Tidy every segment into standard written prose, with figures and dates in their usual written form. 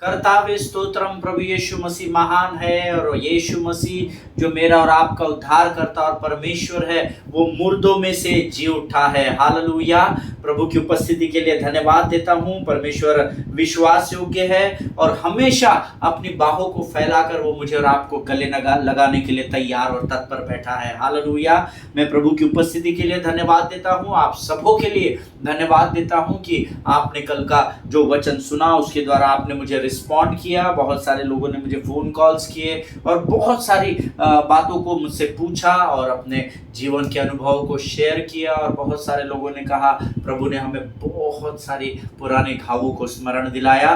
कर्तावे स्तोत्रम, प्रभु यीशु मसीह महान है। और यीशु मसीह जो मेरा और आपका उद्धार करता और परमेश्वर है, वो मुर्दों में से जी उठा है। हालेलुया। प्रभु की उपस्थिति के लिए धन्यवाद देता हूँ। परमेश्वर विश्वास योग्य है और हमेशा अपनी बाहों को फैलाकर वो मुझे और आपको गले लगाने के लिए तैयार और तत्पर बैठा है। हालेलुया। मैं प्रभु की उपस्थिति के लिए धन्यवाद देता हूँ। आप सबों के लिए धन्यवाद देता हूँ कि आपने कल का जो वचन सुना उसके द्वारा आपने मुझे रिस्पॉन्ड किया। बहुत सारे लोगों ने मुझे फ़ोन कॉल्स किए और बहुत सारी बातों को मुझसे पूछा और अपने जीवन के अनुभव को शेयर किया। और बहुत सारे लोगों ने कहा प्रभु ने हमें बहुत सारी पुराने घावों को स्मरण दिलाया।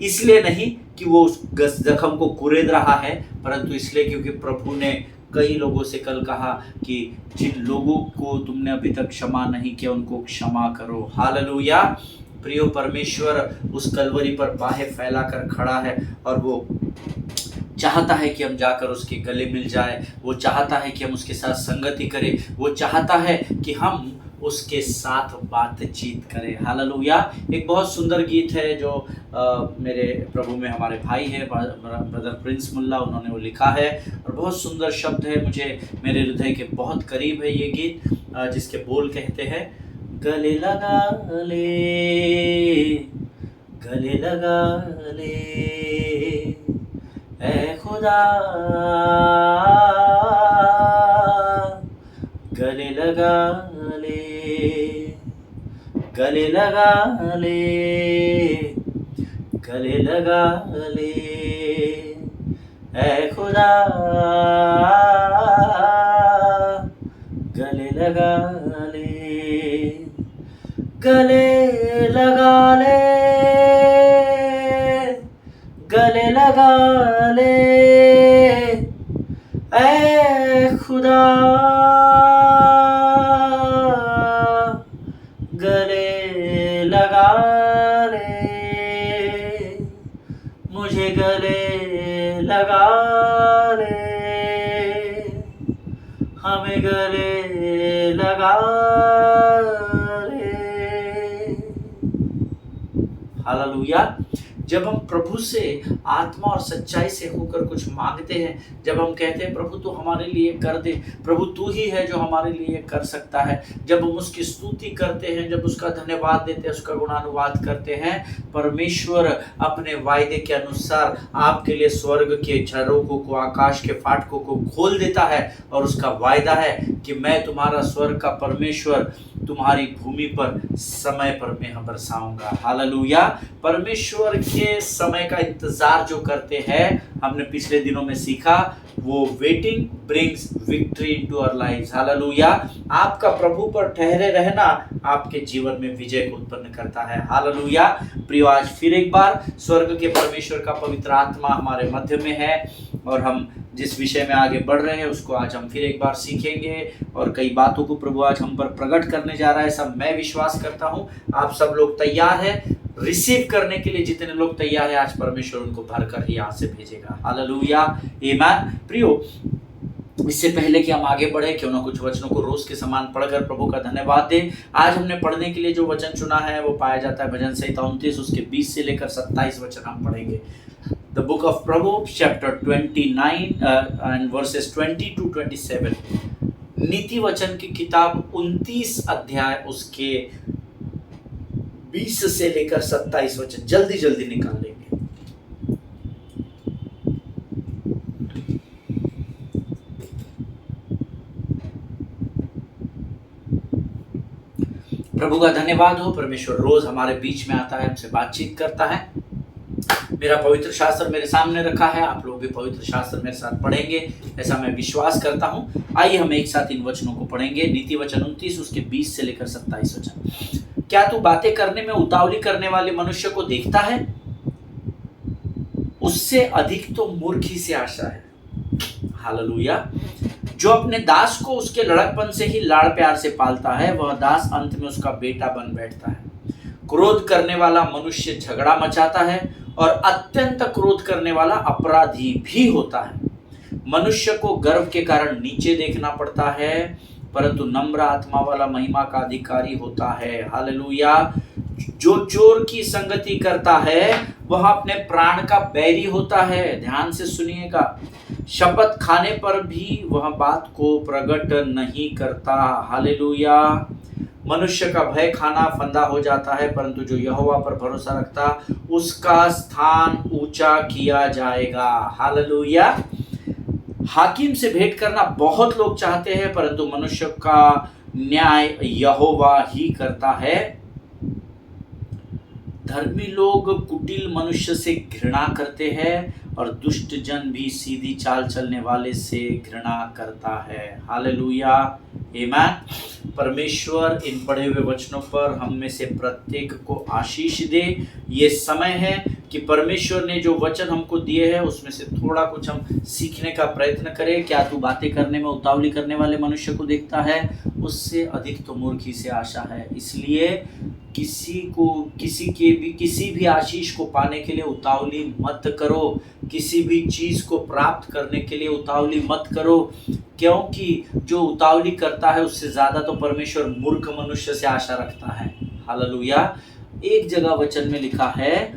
इसलिए नहीं कि वो उस जख्म को कुरेद रहा है, परंतु इसलिए क्योंकि प्रभु ने कई लोगों से कल कहा कि जिन लोगों को तुमने अभी तक क्षमा नहीं किया उनको क्षमा करो। हालेलुया। प्रियो, परमेश्वर उस कलवरी पर बाहें फैलाकर खड़ा है और वो चाहता है कि हम जाकर उसके गले मिल जाए। वो चाहता है कि हम उसके साथ संगति करें। वो चाहता है कि हम उसके साथ बातचीत करें। हालेलुया। एक बहुत सुंदर गीत है जो मेरे प्रभु में हमारे भाई है ब्रदर प्रिंस मुल्ला, उन्होंने वो लिखा है और बहुत सुंदर शब्द है। मुझे मेरे हृदय के बहुत करीब है ये गीत, जिसके बोल कहते हैं, गले लगा ले, गले लगा ले, ऐ खुदा गले लगा ले, गले लगा ले, गले लगा ले, ऐ खुदा गले लगा ले, गले लगा ले, गले लगा ले, ऐ खुदा गले लगा ले, मुझे गले लगा ले, हमें गले लगा ले। हालेलुया। जब हम प्रभु से आत्मा और सच्चाई से होकर कुछ मांगते हैं, जब हम कहते हैं प्रभु तू हमारे लिए कर दे, प्रभु तू ही है जो हमारे लिए कर सकता है, जब हम उसकी स्तुति करते हैं, जब उसका धन्यवाद देते हैं, उसका गुणानुवाद करते हैं, परमेश्वर अपने वायदे के अनुसार आपके लिए स्वर्ग के झरोखों को, आकाश के फाटकों को खोल देता है। और उसका वायदा है कि मैं तुम्हारा स्वर्ग का परमेश्वर तुम्हारी भूमि पर समय पर मैं बरसाऊंगा। हालेलुया। परमेश्वर के समय का इंतजार जो करते हैं, हमने पिछले दिनों में सीखा, वो waiting brings victory into our lives. Hallelujah. आपका प्रभु पर ठहरे रहना आपके जीवन में विजय को उत्पन्न करता है। हालेलुया। प्रियो, आज फिर एक बार स्वर्ग के परमेश्वर का पवित्र आत्मा हमारे मध्य में है और हम जिस विषय में आगे बढ़ रहे हैं उसको आज हम फिर एक बार सीखेंगे और कई बातों को प्रभु आज हम पर प्रकट करने जा रहा है। सब मैं विश्वास करता हूँ आप सब लोग तैयार हैं रिसीव करने के लिए। जितने लोग तैयार हैं आज परमेश्वर उनको भरकर ही यहाँ से भेजेगा। हालेलुया। आमीन। प्रियो, इससे पहले कि हम आगे बढ़े, क्यों ना कुछ वचनों को रोज के समान पढ़कर प्रभु का धन्यवाद दें। आज हमने पढ़ने के लिए जो वचन चुना है वो पाया जाता है भजन संहिता 29 उसके 20 से लेकर 27 वचन हम पढ़ेंगे। The book of Proverbs chapter 29 and verses 20 to 27। नीति वचन की किताब 29 अध्याय उसके 20 से लेकर 27 वचन जल्दी जल्दी निकाल लेंगे। प्रभु का धन्यवाद हो। परमेश्वर रोज हमारे बीच में आता है, हमसे बातचीत करता है। मेरा पवित्र शास्त्र मेरे सामने रखा है, आप लोग भी पवित्र शास्त्र मेरे साथ पढ़ेंगे ऐसा मैं विश्वास करता हूँ। आइए हम एक साथ इन वचनों को पढ़ेंगे। नीति वचन 29 उसके 20 से लेकर 27 वचन। क्या तू बातें करने में उतावली करने वाले मनुष्य को देखता है? उससे अधिक तो मूर्ख ही से आशा है। हालेलुया। जो अपने दास को उसके लड़कपन से ही लाड़ प्यार से पालता है, वह दास अंत में उसका बेटा बन बैठता है। क्रोध करने वाला मनुष्य झगड़ा मचाता है और अत्यंत क्रोध करने वाला अपराधी भी होता है। मनुष्य को गर्व के कारण नीचे देखना पड़ता है, परंतु नम्र आत्मा वाला महिमा का अधिकारी होता है। हालेलुया। जो चोर की संगति करता है वह अपने प्राण का बैरी होता है। ध्यान से सुनिएगा, शपथ खाने पर भी वह बात को प्रकट नहीं करता। हालेलुया। मनुष्य का भय खाना फंदा हो जाता है, परंतु जो यहोवा पर भरोसा रखता उसका स्थान ऊंचा किया जाएगा। हालेलुया। हाकिम से भेंट करना बहुत लोग चाहते हैं, परंतु मनुष्य का न्याय यहोवा ही करता है। धर्मी लोग कुटिल मनुष्य से घृणा करते हैं, और दुष्ट जन भी सीधी चाल चलने वाले से घृणा करता है। हालेलुया, आमीन। परमेश्वर इन पढ़े हुए वचनों पर हम में से प्रत्येक को आशीष दे। ये समय है कि परमेश्वर ने जो वचन हमको दिए हैं उसमें से थोड़ा कुछ हम सीखने का प्रयत्न करें। क्या तू बातें करने में उतावली करने वाले मनुष्य को देखता है? उससे अधिक तो मूर्खी से आशा है। इसलिए किसी भी आशीष को पाने के लिए उतावली मत करो, किसी भी चीज को प्राप्त करने के लिए उतावली मत करो, क्योंकि जो उतावली करता है उससे ज्यादा तो परमेश्वर मूर्ख मनुष्य से आशा रखता है। हालेलुया। एक जगह वचन में लिखा है,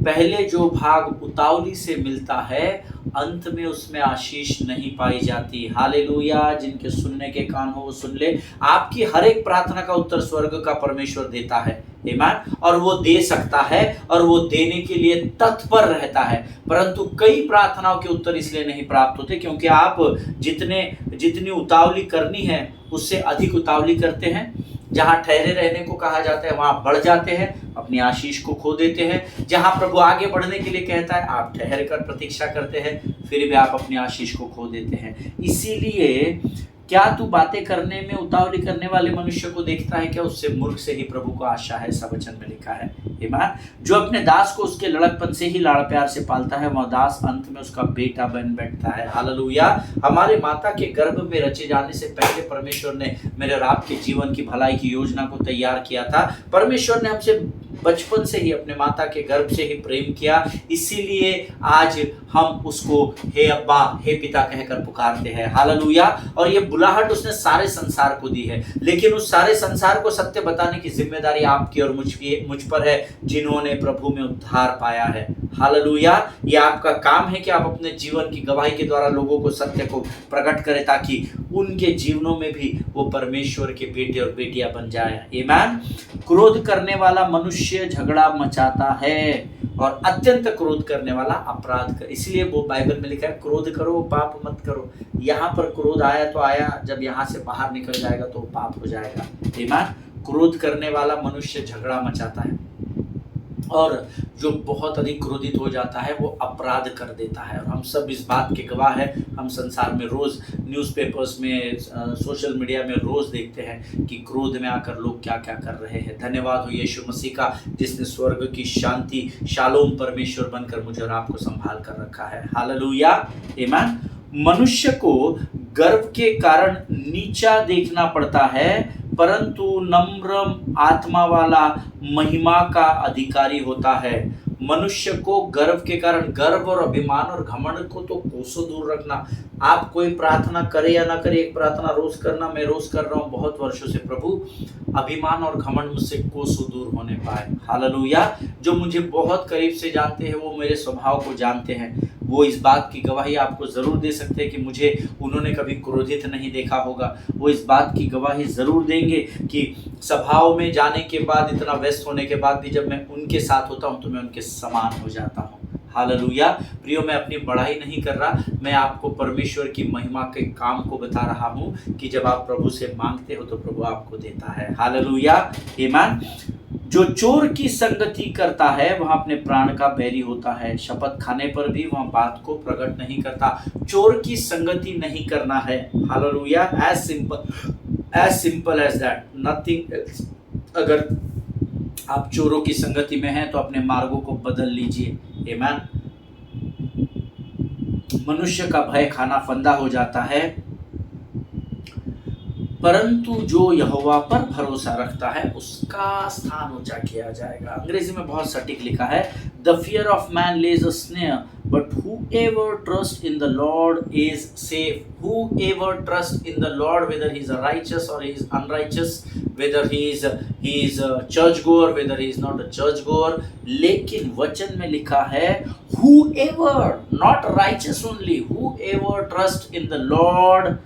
पहले जो भाग उतावली से मिलता है अंत में उसमें आशीष नहीं पाई जाती। हालेलुया। जिनके सुनने के कान हो वो सुन ले। आपकी हर एक प्रार्थना का उत्तर स्वर्ग का परमेश्वर देता है, आमीन। और वो दे सकता है और वो देने के लिए तत्पर रहता है, परंतु कई प्रार्थनाओं के उत्तर इसलिए नहीं प्राप्त होते क्योंकि आप जितनी उतावली करनी है उससे अधिक उतावली करते हैं। जहां ठहरे रहने को कहा जाता है वहां बढ़ जाते हैं, अपनी आशीष को खो देते हैं। जहां प्रभु आगे बढ़ने के लिए कहता है आप ठहर कर प्रतीक्षा करते हैं, फिर भी आप अपनी आशीष को खो देते हैं। इसीलिए क्या तू बातें करने में उतावली करने वाले मनुष्य को देखता है क्या? उससे मूर्ख से ही प्रभु को आशा है, ऐसा वचन में लिखा है। आमीन। जो अपने दास को उसके लड़कपन से ही लाड़ प्यार से पालता है वह दास अंत में उसका बेटा बन बैठता है। हालेलुया। हमारे माता के गर्भ में रचे जाने से पहले परमेश्वर ने मेरे और आपके जीवन की भलाई की योजना को तैयार किया था। परमेश्वर ने हमसे बचपन से ही अपने माता के गर्भ से ही प्रेम किया, इसीलिए आज हम उसको हे अब्बा, हे पिता कहकर पुकारते हैं। हालेलुया। और ये बुलाहट उसने सारे संसार को दी है, लेकिन उस सारे संसार को सत्य बताने की जिम्मेदारी आपकी और मुझ पर है, जिन्होंने प्रभु में उद्धार पाया है। हालेलुया। ये आपका काम है कि आप अपने जीवन की गवाही के द्वारा लोगों को सत्य को प्रकट करें, ताकि उनके जीवनों में भी वो परमेश्वर के बेटे और बेटियां बन जाए। आमीन। क्रोध करने वाला मनुष्य झगड़ा मचाता है, और अत्यंत क्रोध करने वाला अपराध कर। इसलिए वो बाइबल में लिखा है क्रोध करो पाप मत करो। यहाँ पर क्रोध आया तो आया, जब यहाँ से बाहर निकल जाएगा तो पाप हो जाएगा। आमीन। क्रोध करने वाला मनुष्य झगड़ा मचाता है, और जो बहुत अधिक क्रोधित हो जाता है वो अपराध कर देता है। और हम सब इस बात के गवाह हैं। हम संसार में रोज न्यूज़पेपर्स में, सोशल मीडिया में रोज देखते हैं कि क्रोध में आकर लोग क्या क्या कर रहे हैं। धन्यवाद हो यीशु मसीह का, जिसने स्वर्ग की शांति शालोम परमेश्वर बनकर मुझे और आपको संभाल कर रखा है। हालेलुया। आमीन। मनुष्य को गर्व के कारण नीचा देखना पड़ता है, परंतु नम्र आत्मा वाला महिमा का अधिकारी होता है। मनुष्य को गर्व के कारण, गर्व और अभिमान और घमंड को तो कोसों दूर रखना। आप कोई प्रार्थना करे या ना करे, एक प्रार्थना रोज करना। मैं रोज कर रहा हूँ बहुत वर्षों से, प्रभु अभिमान और घमंड मुझसे कोसों दूर होने पाए। हालेलुया। जो मुझे बहुत करीब से जानते हैं वो मेरे स्वभाव को जानते हैं, वो इस बात की गवाही आपको ज़रूर दे सकते हैं कि मुझे उन्होंने कभी क्रोधित नहीं देखा होगा। वो इस बात की गवाही ज़रूर देंगे कि सभाओं में जाने के बाद, इतना व्यस्त होने के बाद भी जब मैं उनके साथ होता हूँ तो मैं उनके समान हो जाता हूँ। हालेलुया। प्रियो, मैं अपनी बड़ाई नहीं कर रहा, मैं आपको परमेश्वर की महिमा के काम को बता रहा हूँ कि जब आप प्रभु से मांगते हो तो प्रभु आपको देता है। हालेलुया। आमीन। जो चोर की संगति करता है वह अपने प्राण का बैरी होता है, शपथ खाने पर भी वह बात को प्रकट नहीं करता। चोर की संगति नहीं करना है। Hallelujah. As simple as that, nothing else. अगर आप चोरों की संगति में हैं तो अपने मार्गों को बदल लीजिए। आमीन। मनुष्य का भय खाना फंदा हो जाता है, परंतु जो यहोवा पर भरोसा रखता है उसका स्थान ऊंचा किया जाएगा। अंग्रेजी में बहुत सटीक लिखा है, The fear of man lays a snare, but whoever trusts in the Lord is safe. Whoever trusts in the Lord, whether he is a righteous or he is unrighteous, whether he is a church goer, whether he is not a church goer, लेकिन वचन में लिखा है whoever, not righteous only, whoever trusts in the Lord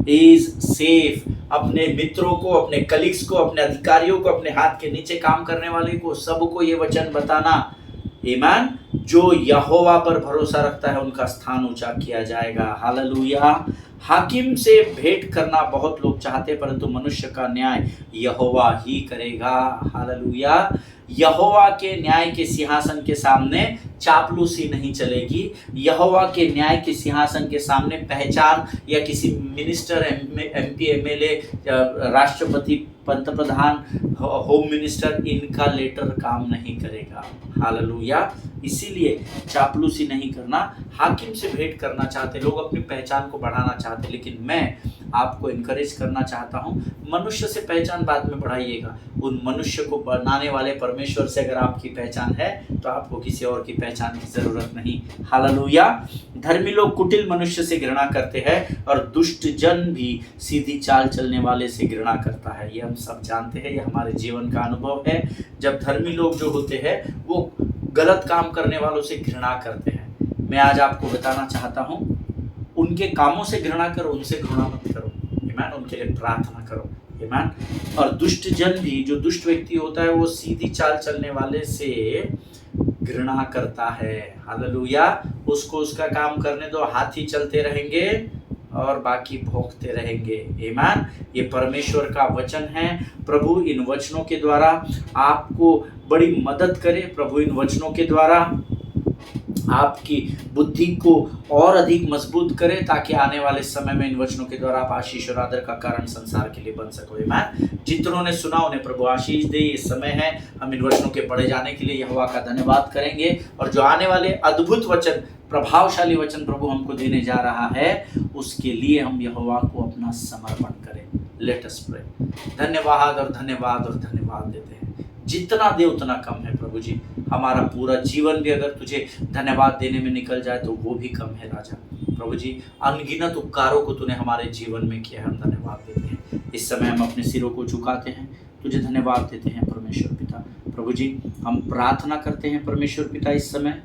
is safe. अपने मित्रों को, अपने colleagues को, अपने अधिकारियों को, अपने हाथ के नीचे काम करने वाले को, सबको ये वचन बताना, आमीन, जो यहोवा पर भरोसा रखता है उनका स्थान ऊंचा किया जाएगा। हालेलुया। हाकिम से भेंट करना बहुत लोग चाहते, परंतु मनुष्य का न्याय यहोवा ही करेगा। हालेलुया। यहोवा के न्याय के सिंहासन के सामने चापलूसी नहीं चलेगी। यहोवा के न्याय के सिंहासन के सामने पहचान या किसी मिनिस्टर, एमपी, एमएलए, राष्ट्रपति, पंतप्रधान, होम मिनिस्टर, इनका लेटर काम नहीं करेगा। हालेलुया। इसीलिए चापलूसी नहीं करना। हाकिम से भेंट करना चाहते लोग, अपनी पहचान को बढ़ाना चाहते, लेकिन मैं आपको इनकरेज करना चाहता हूं, मनुष्य से पहचान बाद में बढ़ाइएगा। उन मनुष्य को बनाने वाले परमेश्वर से अगर आपकी पहचान है तो आपको किसी और की पहचान की जरूरत नहीं। हालेलुया। धर्मी लोग कुटिल मनुष्य से घृणा करते हैं और दुष्ट जन भी सीधी चाल चलने वाले से घृणा करता है। ये हम सब जानते हैं, ये हमारे जीवन का अनुभव है। जब धर्मी लोग जो होते हैं वो गलत काम करने वालों से घृणा करते हैं। मैं आज आपको बताना चाहता हूं, उनके कामों से घृणा करो, उनसे घृणा मत करो। आमीन। उनके लिए प्रार्थना करो। आमीन। और दुष्ट जन भी, जो दुष्ट व्यक्ति होता है वो सीधी चाल चलने वाले से घृणा करता है। हालेलुया। उसको उसका काम करने दो, हाथी चलते रहेंगे और बाकी भोंकते रहेंगे। आमीन। ये परमेश्वर का वचन है। प्रभु इन वचनों के द्वारा आपको बड़ी मदद करे। प्रभु इन वचनों के द्वारा आपकी बुद्धि को और अधिक मजबूत करे, ताकि आने वाले समय में इन वचनों के द्वारा आप आशीष और आदर का कारण संसार के लिए बन सको। आमीन। जितनों ने सुना उन्हें प्रभु आशीष दे। ये समय है हम इन वचनों के पढ़े जाने के लिए यहोवा का धन्यवाद करेंगे, और जो आने वाले अद्भुत वचन, प्रभावशाली वचन प्रभु हमको देने जा रहा है, उसके लिए हम यहोवा को अपना समर्पण करें। Let us pray. धन्यवाद और धन्यवाद और धन्यवाद देते हैं। जितना दे उतना कम है प्रभु जी। हमारा पूरा जीवन भी अगर तुझे धन्यवाद देने में निकल जाए तो वो भी कम है राजा। प्रभु जी, अनगिनत उपकारों को तूने हमारे जीवन में किया, हम धन्यवाद देते हैं। इस समय हम अपने सिरों को झुकाते हैं, तुझे धन्यवाद देते हैं परमेश्वर पिता। प्रभु जी, हम प्रार्थना करते हैं परमेश्वर पिता, इस समय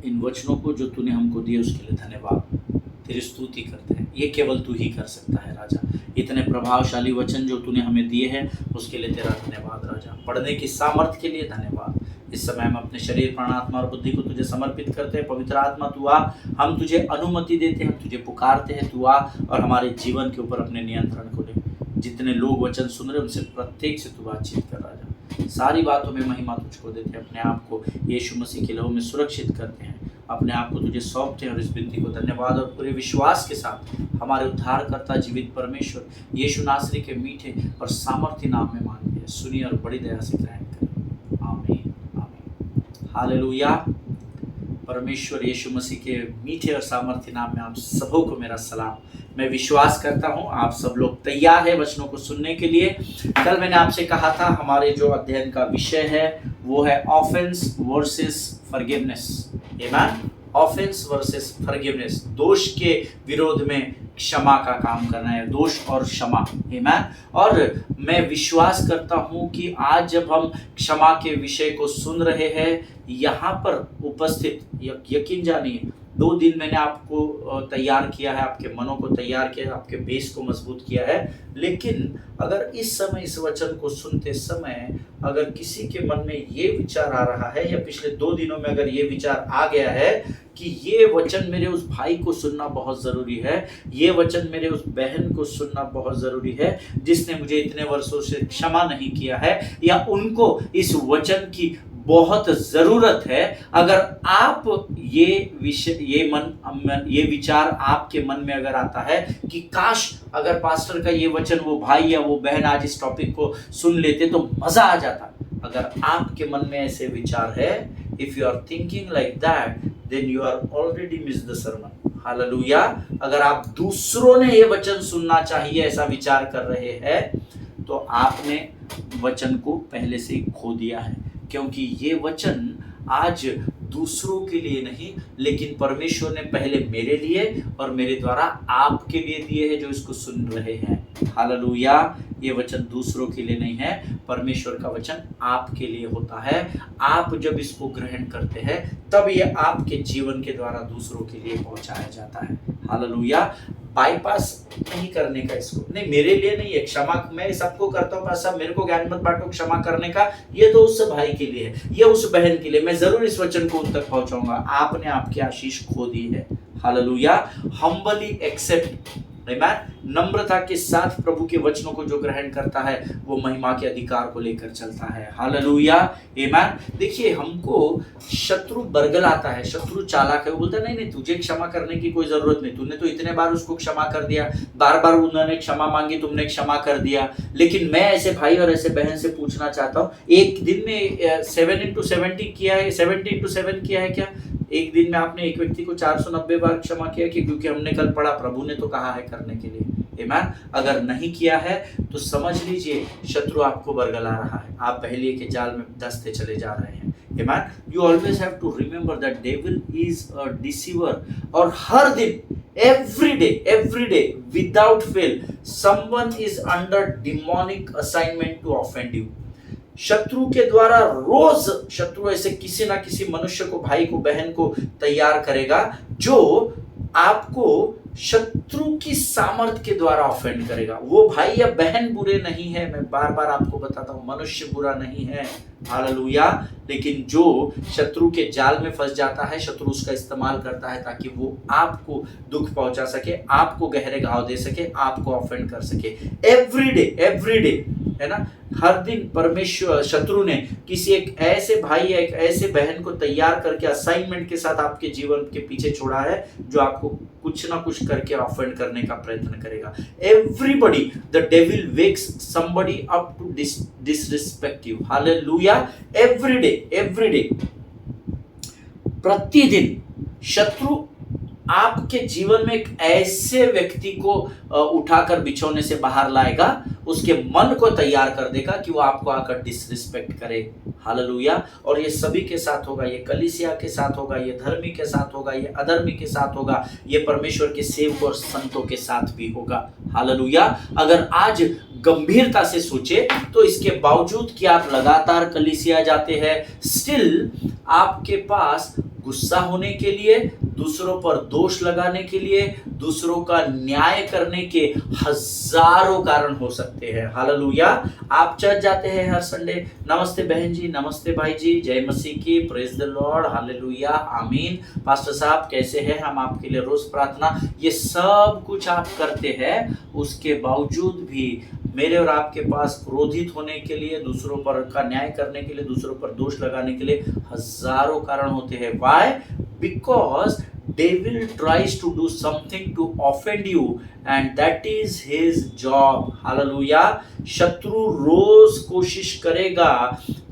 इन वचनों को जो तूने हमको दिए उसके लिए धन्यवाद, तेरी स्तुति करते हैं। ये केवल तू ही कर सकता है राजा। इतने प्रभावशाली वचन जो तूने हमें दिए हैं उसके लिए तेरा धन्यवाद राजा। पढ़ने की सामर्थ्य के लिए धन्यवाद। इस समय हम अपने शरीर, प्राण, आत्मा और बुद्धि को तुझे समर्पित करते हैं। पवित्र आत्मा तू आ, हम तुझे अनुमति देते हैं, हम तुझे पुकारते हैं, तू आ और हमारे जीवन के ऊपर अपने नियंत्रण को ले। जितने लोग वचन सुन रहे उनसे प्रत्येक से तू बातचीत कर राजा। सारी बातों में महिमा तुझको देते हैं। अपने आप को यीशु मसीह के लहू में सुरक्षित करते हैं। अपने आप को तुझे सौंपते हैं और इस विनती को धन्यवाद और पूरे विश्वास के साथ हमारे उद्धारकर्ता जीवित परमेश्वर यीशु नासरी के मीठे और सामर्थ्य नाम में मांगते हैं। सुनिए और बड़ी दया से ग्रहण करें। आमीन, आमीन। हालेलुया। परमेश्वर यीशु मसीह के मीठे और सामर्थ्य नाम में आप सबों को मेरा सलाम। मैं विश्वास करता हूं आप सब लोग तैयार हैं वचनों को सुनने के लिए। कल मैंने आपसे कहा था हमारे जो अध्ययन का विषय है वो है ऑफेंस वर्सेस फॉरगिवनेस। आमीन। ऑफेंस वर्सेस फॉरगिवनेस, दोष के विरोध में क्षमा का काम करना है, दोष और क्षमा। आमीन। और मैं विश्वास करता हूं कि आज जब हम क्षमा के विषय को सुन रहे हैं यहाँ पर उपस्थित, यकीन जानिए 2 दिन मैंने आपको तैयार किया है, आपके मनों को तैयार किया है, आपके बेस को मजबूत किया है। लेकिन अगर इस समय इस वचन को सुनते समय अगर किसी के मन में ये विचार आ रहा है या पिछले 2 दिनों में अगर ये विचार आ गया है कि ये वचन मेरे उस भाई को सुनना बहुत ज़रूरी है, ये वचन मेरे उस बहन को सुनना बहुत ज़रूरी है जिसने मुझे इतने वर्षों से क्षमा नहीं किया है, या उनको इस वचन की बहुत ज़रूरत है। अगर आप ये विषय, ये विचार आपके मन में अगर आता है कि काश अगर पास्टर का ये वचन वो भाई या वो बहन आज इस टॉपिक को सुन लेते तो मज़ा आ जाता। अगर आपके मन में ऐसे विचार है, if you are thinking like that, then you are already miss the sermon. Hallelujah. अगर आप दूसरों ने ये वचन सुनना चाहिए ऐसा विचार कर रहे हैं तो आपने वचन को पहले से ही खो दिया है। क्योंकि ये वचन आज दूसरों के लिए नहीं, लेकिन परमेश्वर ने पहले मेरे लिए और मेरे द्वारा आपके लिए दिए हैं जो इसको सुन रहे हैं। हालेलुया। ये वचन दूसरों के लिए नहीं है, परमेश्वर का वचन आपके लिए होता है। आप जब इसको ग्रहण करते हैं तब ये आपके जीवन के द्वारा दूसरों के लिए पहुंचाया जाता है। हालेलुया। बाईपास नहीं करने का, इसको नहीं, मेरे लिए नहीं है क्षमा, मैं सबको करता हूँ, साहब मेरे को ज्ञान मत बांटो क्षमा करने का, ये तो उस भाई के लिए है, ये उस बहन के लिए, मैं जरूर इस वचन को उन तक पहुंचाऊंगा। आपने आपकी आशीष खो दी है। हालेलुया। हम्बली एक्सेप्ट, नम्रता के साथ प्रभु के वचनों को जो ग्रहण करता है वो महिमा के अधिकार को लेकर चलता है। हालेलुया। आमीन। देखिए, हमको शत्रु बरगलाता है, शत्रु चालाक है, वो बोलता है नहीं नहीं तुझे क्षमा करने की कोई जरूरत नहीं, तूने तो इतने बार उसको क्षमा कर दिया, बार बार उन्होंने क्षमा मांगी, तुमने क्षमा कर दिया। लेकिन मैं ऐसे भाई और ऐसे बहन से पूछना चाहता हूँ, एक दिन में 7x70 किया है, 70x7 किया है क्या? एक दिन में आपने एक व्यक्ति को 490 बार क्षमा किया कि? क्योंकि हमने कल पढ़ा प्रभु ने तो कहा है करने के लिए। आमीन। अगर नहीं किया है तो समझ लीजिए शत्रु आपको बरगला रहा है, आप पहले के जाल में धंसते चले जा रहे हैं। आमीन। You always have to remember that devil is a deceiver, और हर दिन every day without fail someone is under demonic assignment to offend you। शत्रु के द्वारा रोज शत्रु ऐसे किसी ना किसी मनुष्य को, भाई को, बहन को तैयार करेगा जो आपको शत्रु की सामर्थ के द्वारा ऑफेंड करेगा। वो भाई या बहन बुरे नहीं है, मैं बार बार आपको बताता हूं, मनुष्य बुरा नहीं है। हालेलुया। लेकिन जो शत्रु के जाल में फंस जाता है, शत्रु उसका इस्तेमाल करता है ताकि वो आपको दुख पहुंचा सके, आपको गहरे घाव दे सके, आपको ऑफेंड कर सके। एवरी डे है ना, हर दिन परमेश्वर शत्रु ने किसी एक ऐसे भाई या एक ऐसे बहन को तैयार करके असाइनमेंट के साथ आपके जीवन के पीछे छोड़ा है जो आपको कुछ ना कुछ करके ऑफेंड करने का प्रयत्न करेगा। Everybody, the devil wakes somebody up to disrespect you. Hallelujah. Every day प्रतिदिन शत्रु आपके जीवन में एक ऐसे व्यक्ति को उठाकर बिछौने से बाहर लाएगा, उसके मन को तैयार कर देगा कि वो आपको आकर डिसरिस्पेक्ट करे। हालेलुया। और ये सभी के साथ होगा, ये कलीसिया के साथ होगा, ये धर्मी के साथ होगा, ये अधर्मी के साथ होगा, ये परमेश्वर के सेवक और संतों के साथ भी होगा। हालेलुया। अगर आज गंभीरता से सोचे तो इसके बावजूद कि आप लगातार कलीसिया जाते हैं, स्टिल आपके पास गुस्सा होने के लिए, दूसरों पर दोष लगाने के लिए, दूसरों का न्याय करने के हजारों कारण हो सकते हैं। हालेलुया। आप चर्च जाते हैं हर संडे, नमस्ते बहन जी, नमस्ते भाई जी, जय मसीह की, प्रेज द लॉर्ड, हालेलुया, आमीन, पास्टर साहब कैसे हैं, हम आपके लिए रोज प्रार्थना, ये सब कुछ आप करते हैं, उसके बावजूद भी मेरे और आपके पास क्रोधित होने के लिए, दूसरों पर का न्याय करने के लिए, दूसरों पर दोष लगाने के लिए हजारों कारण होते हैं। Why? Because devil tries to do something to offend you and that is his job। Hallelujah. शत्रु रोज कोशिश करेगा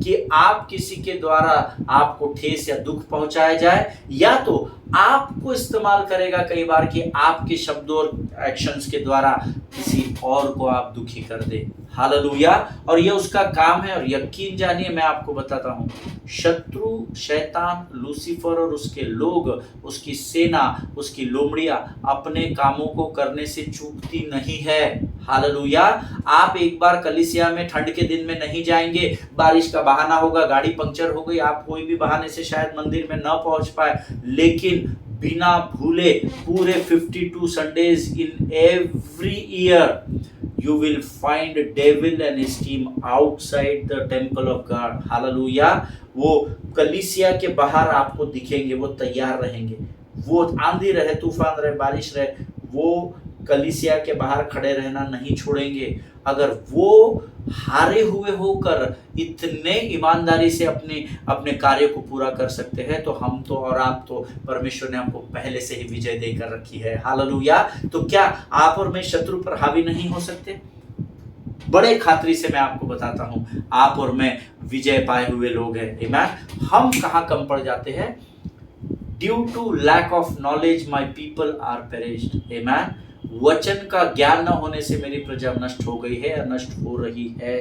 कि आप किसी के द्वारा आपको ठेस या दुख पहुंचाया जाए, या तो आपको इस्तेमाल करेगा कई बार कि आपके शब्दों और एक्शंस के द्वारा किसी और को आप दुखी कर दे। हालेलुया। और ये उसका काम है, और यकीन जानिए मैं आपको बताता हूँ, शत्रु शैतान लूसीफर और उसके लोग, उसकी सेना, उसकी लोमड़ियां अपने कामों को करने से चूकती नहीं है। हालेलुया। आप एक बार कलीसिया में ठंड के दिन में नहीं जाएंगे, बारिश का बहाना होगा, गाड़ी पंक्चर हो गई, आप कोई भी बहाने से शायद मंदिर में न पहुंच पाए, लेकिन बिना भूले पूरे 52 Sundays in every year you will find devil and his team outside the temple of God। Hallelujah. वो कलीसिया के बाहर आपको दिखेंगे, वो तैयार रहेंगे, वो आंधी रहे, तूफान रहे, बारिश रहे, वो कलीसिया के बाहर खड़े रहना नहीं छोड़ेंगे। अगर वो हारे हुए होकर इतने ईमानदारी से अपने कार्य को पूरा कर सकते हैं, तो हम तो और आप तो परमेश्वर ने हमको पहले से ही विजय देकर रखी है। हालेलुया। तो क्या आप और मैं शत्रु पर हावी नहीं हो सकते? बड़े खातरी से मैं आपको बताता हूं, आप और मैं विजय पाए हुए लोग हैं। आमीन। हम कहां कम पड़ जाते हैं? Due to lack of knowledge my people are perished. आमीन। वचन का ज्ञान न होने से मेरी प्रजा नष्ट हो गई है या नष्ट हो रही है।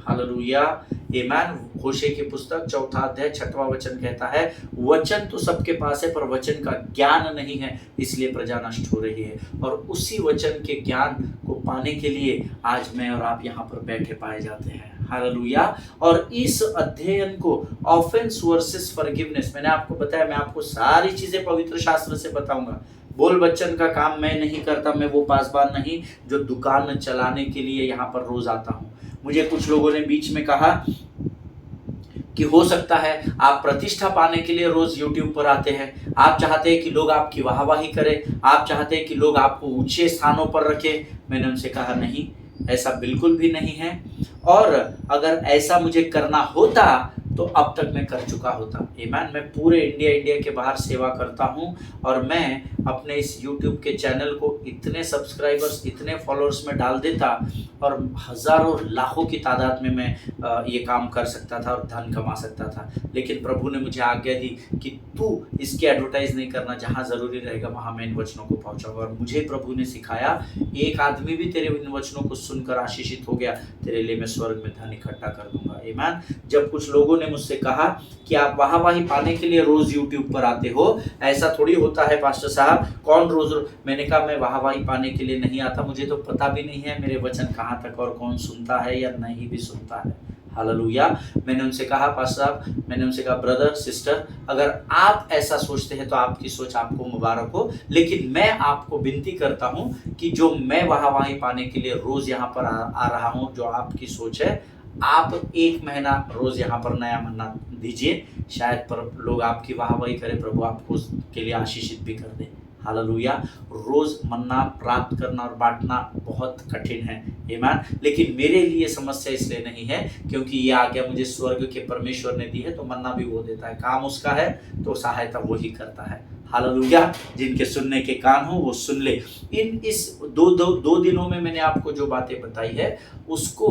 हालेलुया, आमेन। होशे की पुस्तक 4 अध्याय 6वां वचन कहता है, वचन तो सबके पास है पर वचन का ज्ञान नहीं है, इसलिए प्रजा नष्ट हो रही है। और उसी वचन के ज्ञान को पाने के लिए आज मैं और आप यहाँ पर बैठे पाए जाते हैं। हालेलुया। और इस अध्ययन को ऑफेंस वर्सेस फॉरगिवनेस, मैंने आपको बताया, मैं आपको सारी चीजें पवित्र शास्त्र से बताऊंगा। बोल बच्चन का काम मैं नहीं करता, मैं वो पासबान नहीं जो दुकान चलाने के लिए यहाँ पर रोज आता हूँ। मुझे कुछ लोगों ने बीच में कहा कि हो सकता है आप प्रतिष्ठा पाने के लिए रोज YouTube पर आते हैं, आप चाहते हैं कि लोग आपकी वाहवाही करें, आप चाहते हैं कि लोग आपको ऊंचे स्थानों पर रखें। मैंने उनसे कहा नहीं, ऐसा बिल्कुल भी नहीं है। और अगर ऐसा मुझे करना होता तो अब तक मैं कर चुका होता। आमीन। मैं पूरे इंडिया के बाहर सेवा करता हूं और मैं अपने इस YouTube के चैनल को इतने सब्सक्राइबर्स, इतने फॉलोअर्स में डाल देता और हजारों लाखों की तादाद में मैं ये काम कर सकता था और धन कमा सकता था। लेकिन प्रभु ने मुझे आज्ञा दी कि तू इसकी एडवर्टाइज नहीं करना, जहाँ जरूरी रहेगा वहां मैं इन वचनों को पहुंचाऊंगा। और मुझे प्रभु ने सिखाया, एक आदमी भी तेरे इन वचनों को सुनकर आशीषित हो गया, तेरे लिए मैं स्वर्ग में धन इकट्ठा कर दूंगा। आमीन। जब कुछ लोगों ने मुझसे कहा कि आप वाहवाही पाने के लिए रोज YouTube पर आते हो, ऐसा थोड़ी होता है पास्टर साहब, कौन रोज मैंने कहा मैं वाहवाही पाने के लिए नहीं आता, मुझे तो पता भी नहीं है मेरे वचन कहाँ तक और कौन सुनता है या नहीं भी सुनता है। हालेलुया। मैंने उनसे कहा पास्टर साहब, मैंने उनसे कहा ब्रदर सिस्टर, अगर आप ऐसा सोचते हैं तो आपकी सोच आपको मुबारक हो, लेकिन मैं आपको विनती करता हूं कि जो मैं वाहवाही पाने के लिए रोज यहाँ पर आ रहा हूं, जो आपकी सोच है, आप 1 महीना रोज यहाँ पर नया मन्ना दीजिए, शायद पर लोग आपकी वाहवाही करें, प्रभु आपको उसके लिए आशीषित भी कर दे। हालेलुया। रोज मन्ना प्राप्त करना और बांटना बहुत कठिन है, आमीन। लेकिन मेरे लिए समस्या इसलिए नहीं है क्योंकि ये आज्ञा मुझे स्वर्ग के परमेश्वर ने दी है, तो मन्ना भी वो देता है, काम उसका है तो सहायता वो ही करता है। हालेलुया। जिनके सुनने के कान हो वो सुन ले। इस दो दिनों में मैंने आपको जो बातें बताई है उसको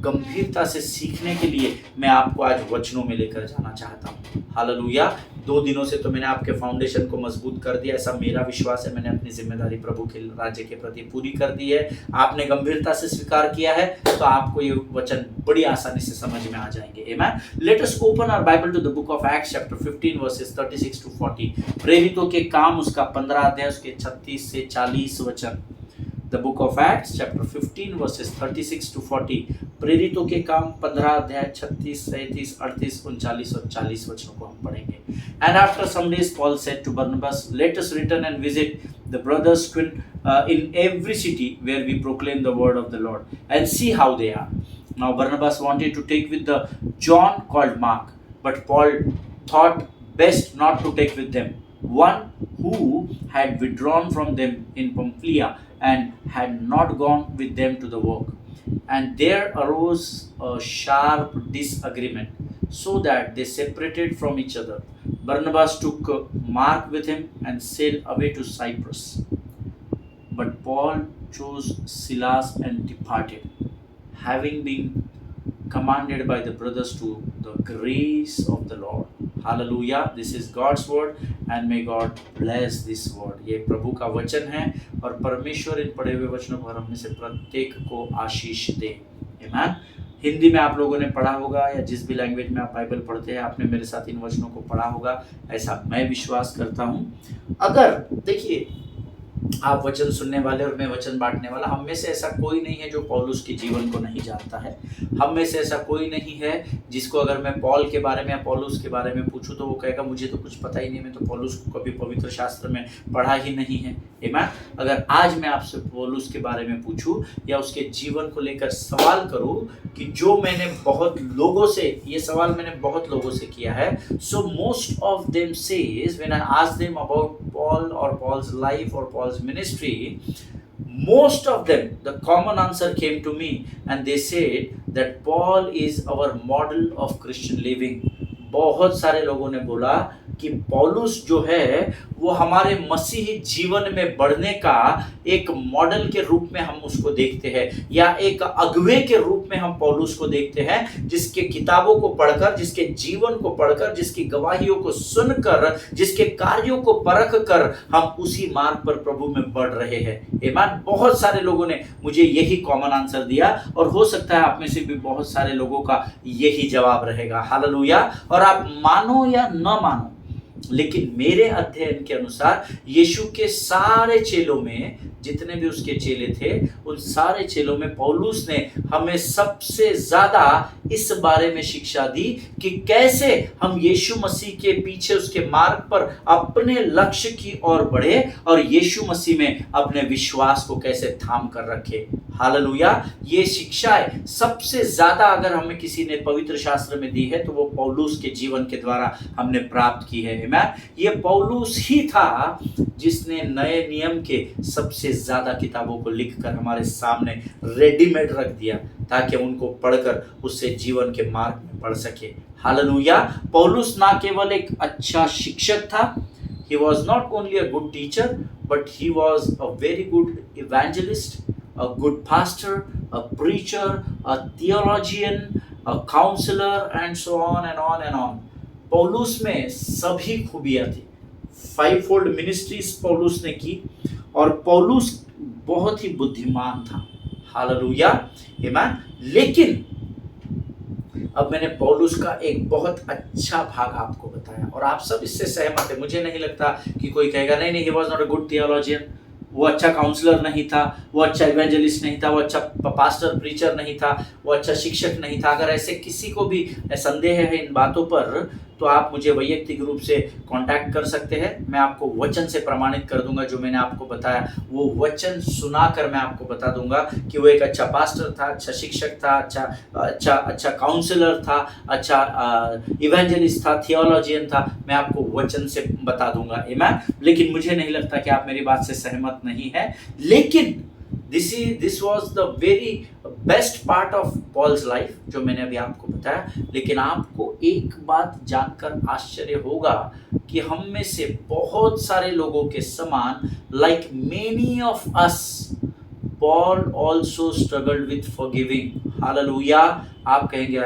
गंभीरता से सीखने के लिए मैं आपको आज वचनों में लेकर जाना चाहता हूँ। हालेलुया। 2 दिनों से तो मैंने आपके फाउंडेशन को मजबूत कर दिया, ऐसा मेरा विश्वास है। मैंने अपनी जिम्मेदारी प्रभु के राज्य के प्रति पूरी कर दी है। आपने गंभीरता से स्वीकार किया है तो आपको ये वचन बड़ी आसानी से समझ में आ जाएंगे। आमीन। Let us open our Bible to the book of Acts chapter 15 verses 36 to 40। प्रेरितों के काम उसका 15 अध्याय उसके 36 से 40 वचन। The book of Acts chapter 15 verses 36 to 40। प्रेरितों के काम 15 अध्याय 36, 37, 38, 39 और 40 वचनों को हम पढ़ेंगे। And after some days Paul said to Barnabas, let us return and visit the brothers in every city where we proclaim the word of the Lord and see how they are. Now Barnabas wanted to take with the John called Mark, but Paul thought best not to take with them one who had withdrawn from them in Pamphylia and had not gone with them to the work. And there arose a sharp disagreement, so that they separated from each other. Barnabas took Mark with him and sailed away to Cyprus. But Paul chose Silas and departed, having been commanded by the brothers to the grace of the Lord. Hallelujah. This is God's word and may God bless this word. ये प्रभु का वचन है और परमेश्वर इन पढ़े हुए वचनों पर हम में से प्रत्येक को आशीष दे। आमीन। हिंदी में आप लोगों ने पढ़ा होगा या जिस भी लैंग्वेज में आप बाइबल पढ़ते हैं आपने मेरे साथ इन वचनों को पढ़ा होगा, ऐसा मैं विश्वास करता हूँ। अगर देखिए आप वचन सुनने वाले और मैं वचन बांटने वाला, हम में से ऐसा कोई नहीं है जो पौलुस के जीवन को नहीं जानता है। हम में से ऐसा कोई नहीं है जिसको अगर मैं पॉल के बारे में या पौलुस के बारे में पूछूं तो वो कहेगा मुझे तो कुछ पता ही नहीं, मैं तो पौलुस को कभी पवित्र शास्त्र में पढ़ा ही नहीं है। आमीन। अगर आज मैं आपसे पौलुस के बारे में पूछूं या उसके जीवन को लेकर सवाल करूं कि जो मैंने बहुत लोगों से, ये सवाल मैंने बहुत लोगों से किया है, so most of them says when I ask them about Paul or Paul's life or Paul's ministry, most of them, the common answer came to me and they said that Paul is our model of Christian living. बहुत सारे लोगों ने बोला कि पौलुस जो है वो हमारे मसीही जीवन में बढ़ने का एक मॉडल के रूप में हम उसको देखते हैं, या एक अगुवे के रूप में हम पौलुस को देखते हैं, जिसके किताबों को पढ़कर, जिसके जीवन को पढ़कर, जिसकी गवाहियों को सुनकर, जिसके कार्यों को परख कर हम उसी मार्ग पर प्रभु में बढ़ रहे हैं। ईमान, बहुत सारे लोगों ने मुझे यही कॉमन आंसर दिया, और हो सकता है आप में से भी बहुत सारे लोगों का यही जवाब रहेगा। हालेलुया। और आप मानो या न मानो, लेकिन मेरे अध्ययन के अनुसार यीशु के सारे चेलों में, जितने भी उसके चेले थे, उन सारे चेलों में पौलुस ने हमें सबसे ज्यादा इस बारे में शिक्षा दी कि कैसे हम यीशु मसीह के पीछे, उसके मार्ग पर अपने लक्ष्य की ओर बढ़े और यीशु मसीह में अपने विश्वास को कैसे थाम कर रखे। हालेलुया। ये शिक्षाएं सबसे ज्यादा अगर हमें किसी ने पवित्र शास्त्र में दी है तो वो पौलुस के जीवन के द्वारा हमने प्राप्त की है। ये पौलुस ही था जिसने नए नियम के सबसे ज्यादा किताबों को लिखकर हमारे सामने रेडीमेड रख दिया, ताकि उनको पढ़कर उससे जीवन के मार्ग में बढ़ सके। हालेलुया। पौलुस ना केवल एक अच्छा शिक्षक था, he was not only a good teacher, but he was a very good evangelist, a good pastor, a preacher, a theologian, a counselor, and so on and on and on. पौलुस में सभी खूबियां थी। 5-fold मिनिस्ट्रीज पौलुस ने की, और पौलुस बहुत ही बुद्धिमान था। हालेलुया। आमीन। लेकिन अब मैंने पौलुस का एक बहुत अच्छा भाग आपको बताया, और आप सब इससे सहमत है। मुझे नहीं लगता कि कोई कहेगा नहीं नहीं, he was not a good theologian, वो अच्छा काउंसलर नहीं था, वो अच्छा इवेंजलिस्ट नहीं था, वो अच्छा पास्टर प्रीचर नहीं था, वो अच्छा शिक्षक नहीं था। अगर ऐसे किसी को भी संदेह है इन बातों पर, तो आप मुझे वैयक्तिक रूप से कांटेक्ट कर सकते हैं। मैं आपको वचन से प्रमाणित कर दूंगा जो मैंने आपको बताया, वो वचन सुनाकर मैं आपको बता दूंगा कि वो एक अच्छा पास्टर था, अच्छा शिक्षक था, अच्छा काउंसलर था, अच्छा इवेंजलिस्ट था, थियोलॉजियन था। मैं आपको वचन से बता दूंगा। आमीन। लेकिन मुझे नहीं लगता कि आप मेरी बात से सहमत नहीं है। लेकिन this was the very best part of Paul's life, जो मैंने अभी आपको बताया। लेकिन आपको एक बात जानकर आश्चर्य होगा कि हम में से बहुत सारे लोगों के समान, like many of us, Paul also struggled with forgiving. Hallelujah. आप कहेंगे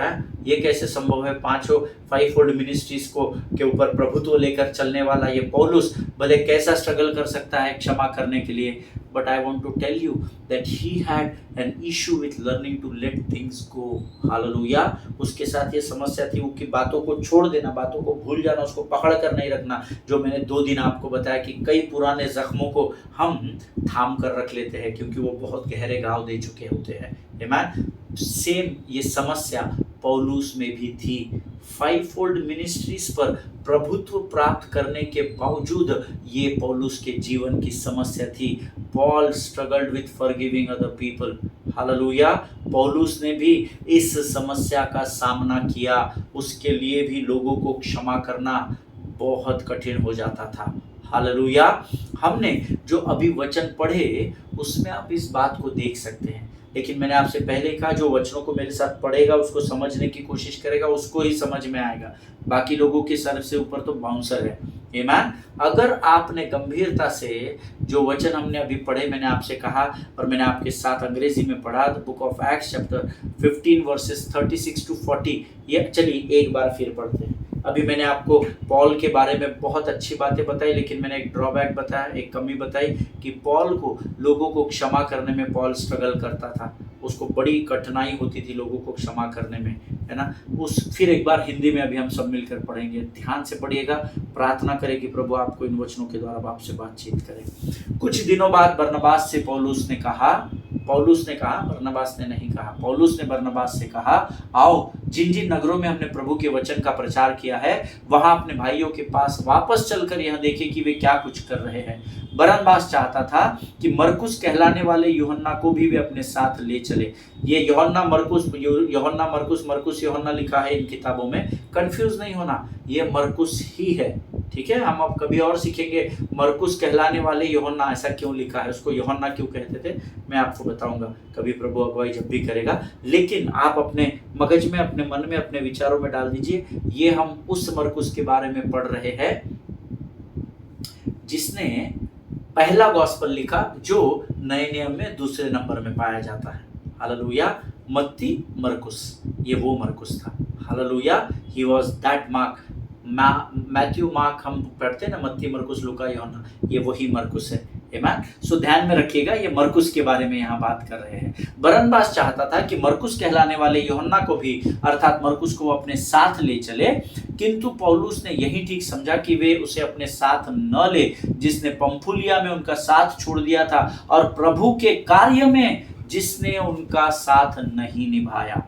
ये कैसे संभव है? 5-fold मिनिस्ट्रीज को के ऊपर प्रभुत्व लेकर चलने वाला ये पौलुस भले कैसा स्ट्रगल कर सकता है क्षमा करने के लिए? But I want to tell you that he had an issue with learning to let things go. Hallelujah. उसके साथ ये समस्या थी कि बातों को छोड़ देना, बातों को भूल जाना, उसको पकड़ कर नहीं रखना। जो मैंने 2 दिन आपको बताया कि कई पुराने जख्मों को हम थाम कर रख लेते हैं क्योंकि वो बहुत गहरे घाव दे चुके होते हैं। आमीन। सेम ये समस्या पौलुस में भी थी। 5-fold मिनिस्ट्रीज पर प्रभुत्व प्राप्त करने के बावजूद ये पौलुस के जीवन की समस्या थी। Paul struggled with forgiving other people. Hallelujah. पौलुस ने भी इस समस्या का सामना किया। उसके लिए भी लोगों को क्षमा करना बहुत कठिन हो जाता था। हालेलुया। हमने जो अभी वचन पढ़े उसमें आप इस बात को देख सकते हैं। लेकिन मैंने आपसे पहले कहा, जो वचनों को मेरे साथ पढ़ेगा, उसको समझने की कोशिश करेगा, उसको ही समझ में आएगा। बाकी लोगों के सर से ऊपर तो बाउंसर है। आमीन। अगर आपने गंभीरता से जो वचन हमने अभी पढ़े, मैंने आपसे कहा और मैंने आपके साथ अंग्रेजी में पढ़ा, the book of Acts chapter 15 verses 36 to 40। ये चलिए एक बार फिर पढ़ते हैं। अभी मैंने आपको पॉल के बारे में बहुत अच्छी बातें बताई, लेकिन मैंने एक ड्रॉबैक बताया, एक कमी बताई कि पॉल को, लोगों को क्षमा करने में पॉल स्ट्रगल करता था। उसको बड़ी कठिनाई होती थी लोगों को क्षमा करने में, है ना। फिर एक बार हिंदी में अभी हम सब मिलकर पढ़ेंगे। ध्यान से पढ़िएगा, प्रार्थना करें कि प्रभु आपको इन वचनों के द्वारा आपसे बातचीत करें। कुछ दिनों बाद बरनबास से पौलुस ने कहा, बरनबास ने नहीं कहा, पौलुस ने बरनबास से कहा, आओ जिन जिन नगरों में हमने प्रभु के वचन का प्रचार किया है वहां अपने भाइयों के पास वापस चलकर यह देखें कि वे क्या कुछ कर रहे हैं। बरनबास चाहता था कि मरकुस कहलाने वाले यूहन्ना को भी वे अपने साथ ले चले। ये यूहन्ना मरकुस यूहन्ना लिखा है इन किताबों में, कंफ्यूज नहीं होना, ये मरकुस ही है। ठीक है, हम अब कभी और सीखेंगे मरकुस कहलाने वाले यूहन्ना ऐसा क्यों लिखा है, उसको यूहन्ना क्यों कहते थे, मैं आपको बताऊंगा कभी प्रभु अगुवाई जब भी करेगा। लेकिन आप अपने मगज में, अपने मन में, अपने विचारों में डाल दीजिए। ये हम उस मरकुस के बारे में पढ़ रहे हैं जिसने पहला गॉस्पेल लिखा, जो नए नियम में दूसरे नंबर में पाया जाता है। हालेलुया। मत्ती, मरकुस, ये वो मरकुस था। Hallelujah. He was that mark. Matthew, mark हम पढ़ते हैं ना, मत्ती, मरकुस, लूका, यूहन्ना, ये वही मरकुस है। आमीन। सो ध्यान में रखिएगा, ये मरकुस के बारे में यहाँ बात कर रहे हैं। बरनबास चाहता था कि मरकुस कहलाने वाले यूहन्ना को भी, अर्थात मरकुस को अपने साथ ले चले, किंतु पौलुस ने यही ठीक समझा कि वे उसे अपने साथ न ले, जिसने पंफुलिया में उनका साथ छोड़ दिया था, और प्रभु के कार्य में जिसने उनका साथ नहीं निभाया।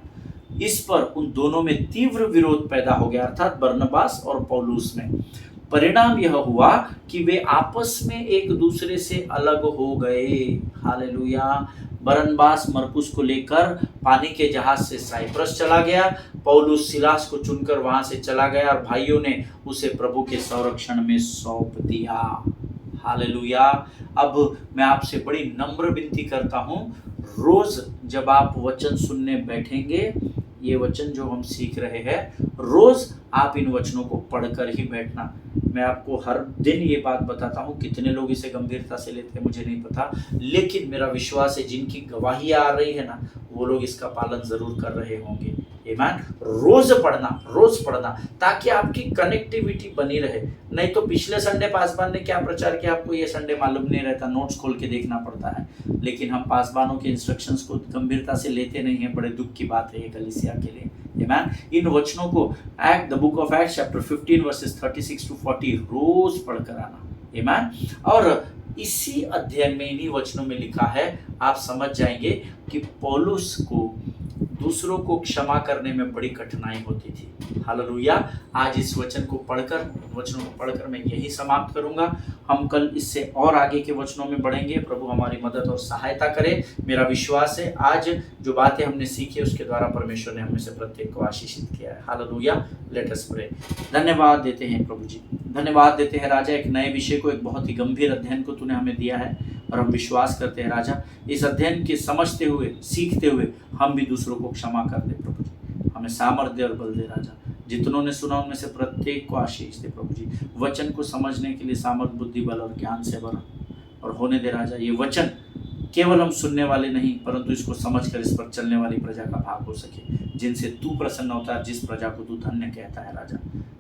इस पर उन दोनों में तीव्र विरोध पैदा हो गया, अर्थात बरनबास और पौलुस में। परिणाम यह हुआ कि वे आपस में एक दूसरे से अलग हो गए। हालेलुया। बरनबास मरकुस को लेकर पानी के जहाज से साइप्रस चला गया। पौलुस सिलास को चुनकर वहां से चला गया और भाइयों ने उसे प्रभु के संरक्षण में सौंप दिया। हालेलुया। अब मैं आपसे बड़ी नम्र विनती करता हूं, रोज जब आप वचन सुनने बैठेंगे, ये वचन जो हम सीख रहे हैं, रोज आप इन वचनों को पढ़कर ही बैठना। मैं आपको हर दिन ये बात बताता हूँ, कितने लोग इसे गंभीरता से लेते हैं मुझे नहीं पता, लेकिन मेरा विश्वास है जिनकी गवाही आ रही है ना, वो लोग इसका पालन जरूर कर रहे होंगे। आमीन। रोज पढ़ना ताकि आपकी कनेक्टिविटी बनी रहे। नहीं तो पिछले संडे पासवान ने क्या प्रचार किया आपको ये संडे मालूम नहीं रहता, नोट्स खोल के देखना पड़ता है। लेकिन हम पासवानों के इंस्ट्रक्शंस को गंभीरता से लेते नहीं हैं। बड़े दुख की बात है ये कलीसिया के लिए। आमीन। इन वचनों को the book of Acts chapter 15 verses 36 to 40 रोज पढ़कर आना। आमीन। और इसी अध्ययन में, इन्हीं वचनों में लिखा है, आप समझ जाएंगे कि पौलुस को दूसरों को क्षमा करने में बड़ी कठिनाई होती थी। हालेलुया। आज इस वचनों को पढ़कर मैं यही समाप्त करूंगा। हम कल इससे और आगे के वचनों में बढ़ेंगे। प्रभु हमारी मदद और सहायता करे। मेरा विश्वास है आज जो बातें हमने सीखी उसके द्वारा परमेश्वर ने हमें से प्रत्येक को आशीषित किया है। हालेलुया। Let us pray. धन्यवाद देते हैं प्रभु जी, धन्यवाद देते हैं राजा, एक नए विषय को, एक बहुत ही गंभीर अध्ययन को तूने हमें दिया है, और हम विश्वास करते हैं राजा, इस अध्ययन के समझते हुए, सीखते हुए हम भी दूसरों को क्षमा कर दे प्रभु जी। हमें सामर्थ्य और बल दे राजा। जितनों ने सुना उनमें से प्रत्येक को आशीष दे प्रभु जी। वचन को समझने के लिए सामर्थ्य, बुद्धि, बल और ज्ञान से भर और होने दे राजा। ये वचन केवल हम सुनने वाले नहीं, परंतु इसको समझकर इस पर चलने वाली प्रजा का भाग हो सके, जिनसे तू प्रसन्न होता है, जिस प्रजा को तू धन्य कहता है राजा।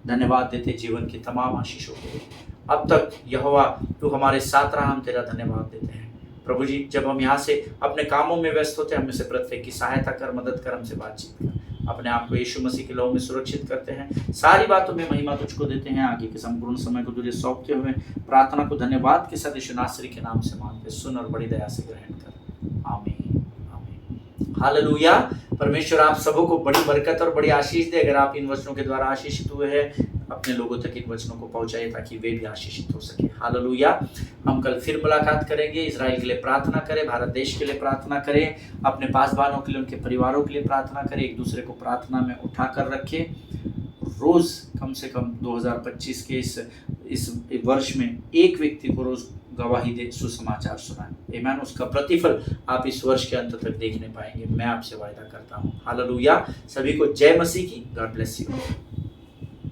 धन्यवाद देते जीवन की तमाम आशीषों के लिए। अब तक यहोवा तू हमारे साथ रहा, हम तेरा धन्यवाद देते हैं प्रभु जी। जब हम यहाँ से अपने कामों में व्यस्त होते हैं, हमें से प्रत्येक की सहायता कर, मदद कर, हमसे बातचीत कर। अपने आप को यीशु मसीह के लहू में सुरक्षित करते हैं। सारी बातों में महिमा तुझको देते हैं। आगे के संपूर्ण समय को तुझे सौंपते हुए प्रार्थना को धन्यवाद के साथ यीशु नासरी के नाम से मांगते, सुन और बड़ी दया से ग्रहण कर। आमीन, आमीन। हालेलुया। परमेश्वर आप सबों को बड़ी बरकत और बड़ी आशीष दे। अगर आप इन वचनों के द्वारा आशीषित हुए हैं, अपने लोगों तक इन वचनों को पहुंचाइए ताकि वे भी आशीषित हो सके। हालेलुया। हम कल फिर मुलाकात करेंगे। इजराइल के लिए प्रार्थना करें, भारत देश के लिए प्रार्थना करें, अपने पासवानों के लिए, उनके परिवारों के लिए प्रार्थना करें, एक दूसरे को प्रार्थना में उठा कर रखें। रोज कम से कम 2025 के इस वर्ष में एक व्यक्ति को रोज गवाही दे, सुसमाचार सुनाए। आमीन। उसका प्रतिफल आप इस वर्ष के अंत तक देखने पाएंगे, मैं आपसे वायदा करता हूँ। हालेलुया। सभी को जय मसीह की। God bless you.